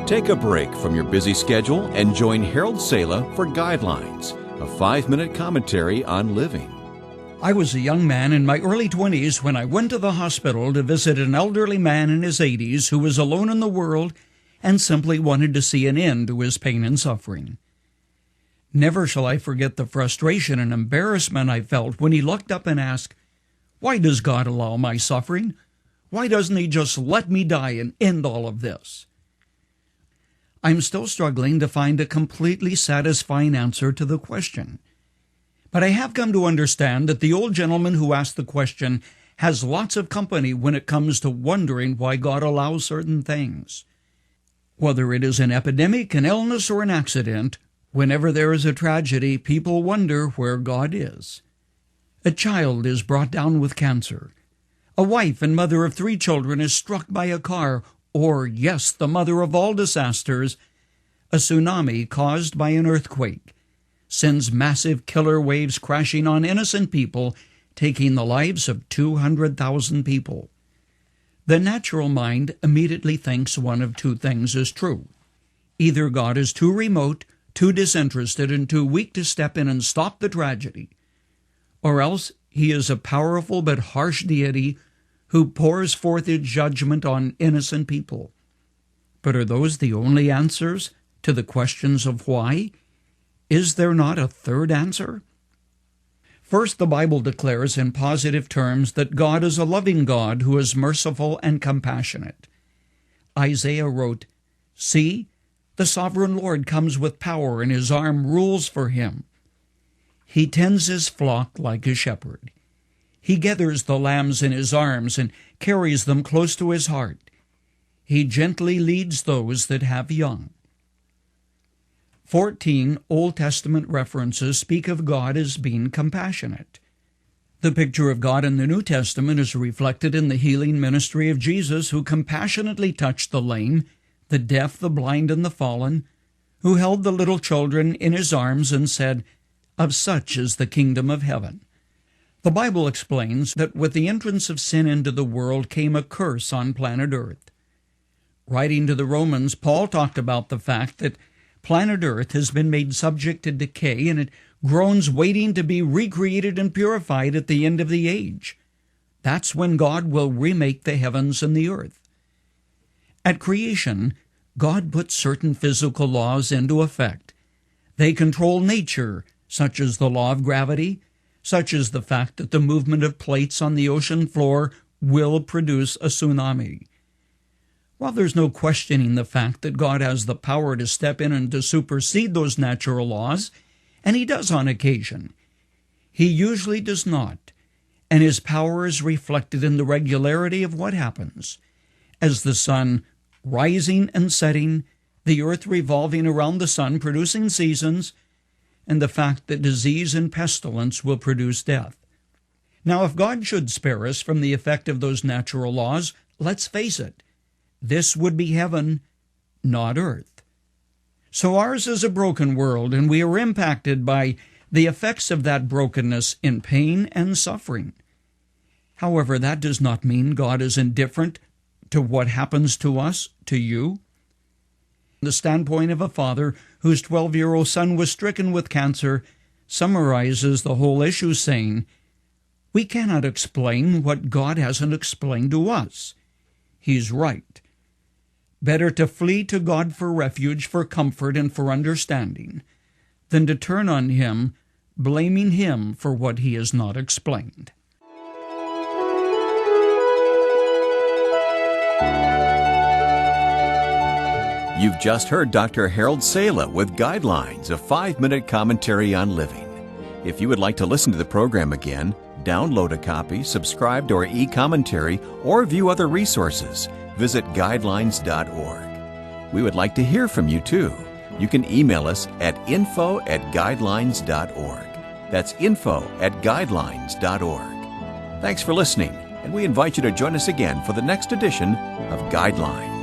Take a break from your busy schedule and join Harold Sala for Guidelines, a 5-minute commentary on living. I was a young man in my early 20s when I went to the hospital to visit an elderly man in his 80s who was alone in the world and simply wanted to see an end to his pain and suffering. Never shall I forget the frustration and embarrassment I felt when he looked up and asked, "Why does God allow my suffering? Why doesn't He just let me die and end all of this?" I'm still struggling to find a completely satisfying answer to the question. But I have come to understand that the old gentleman who asked the question has lots of company when it comes to wondering why God allows certain things. Whether it is an epidemic, an illness, or an accident, whenever there is a tragedy, people wonder where God is. A child is brought down with cancer. A wife and mother of 3 children is struck by a car, or, yes, the mother of all disasters, a tsunami caused by an earthquake sends massive killer waves crashing on innocent people, taking the lives of 200,000 people. The natural mind immediately thinks one of 2 things is true. Either God is too remote, too disinterested, and too weak to step in and stop the tragedy, or else He is a powerful but harsh deity who pours forth His judgment on innocent people. But are those the only answers to the questions of why? Is there not a third answer? First, the Bible declares in positive terms that God is a loving God who is merciful and compassionate. Isaiah wrote, "See, the sovereign Lord comes with power, and His arm rules for Him. He tends His flock like a shepherd. He gathers the lambs in His arms and carries them close to His heart. He gently leads those that have young." 14 Old Testament references speak of God as being compassionate. The picture of God in the New Testament is reflected in the healing ministry of Jesus, who compassionately touched the lame, the deaf, the blind, and the fallen, who held the little children in His arms and said, "Of such is the kingdom of heaven." The Bible explains that with the entrance of sin into the world came a curse on planet Earth. Writing to the Romans, Paul talked about the fact that planet Earth has been made subject to decay, and it groans waiting to be recreated and purified at the end of the age. That's when God will remake the heavens and the earth. At creation, God put certain physical laws into effect. They control nature, such as the law of gravity, such as the fact that the movement of plates on the ocean floor will produce a tsunami. While there's no questioning the fact that God has the power to step in and to supersede those natural laws, and He does on occasion, He usually does not, and His power is reflected in the regularity of what happens, as the sun rising and setting, the earth revolving around the sun, producing seasons, and the fact that disease and pestilence will produce death. Now, if God should spare us from the effect of those natural laws, let's face it, this would be heaven, not earth. So ours is a broken world, and we are impacted by the effects of that brokenness in pain and suffering. However, that does not mean God is indifferent to what happens to us, to you. The standpoint of a father whose 12-year-old son was stricken with cancer summarizes the whole issue, saying, "We cannot explain what God hasn't explained to us. He's right. Better to flee to God for refuge, for comfort, and for understanding, than to turn on Him, blaming Him for what He has not explained." You've just heard Dr. Harold Sala with Guidelines, a 5-minute commentary on living. If you would like to listen to the program again, download a copy, subscribe to our e-commentary, or view other resources, visit guidelines.org. We would like to hear from you too. You can email us at info@guidelines.org. That's info@guidelines.org. Thanks for listening, and we invite you to join us again for the next edition of Guidelines.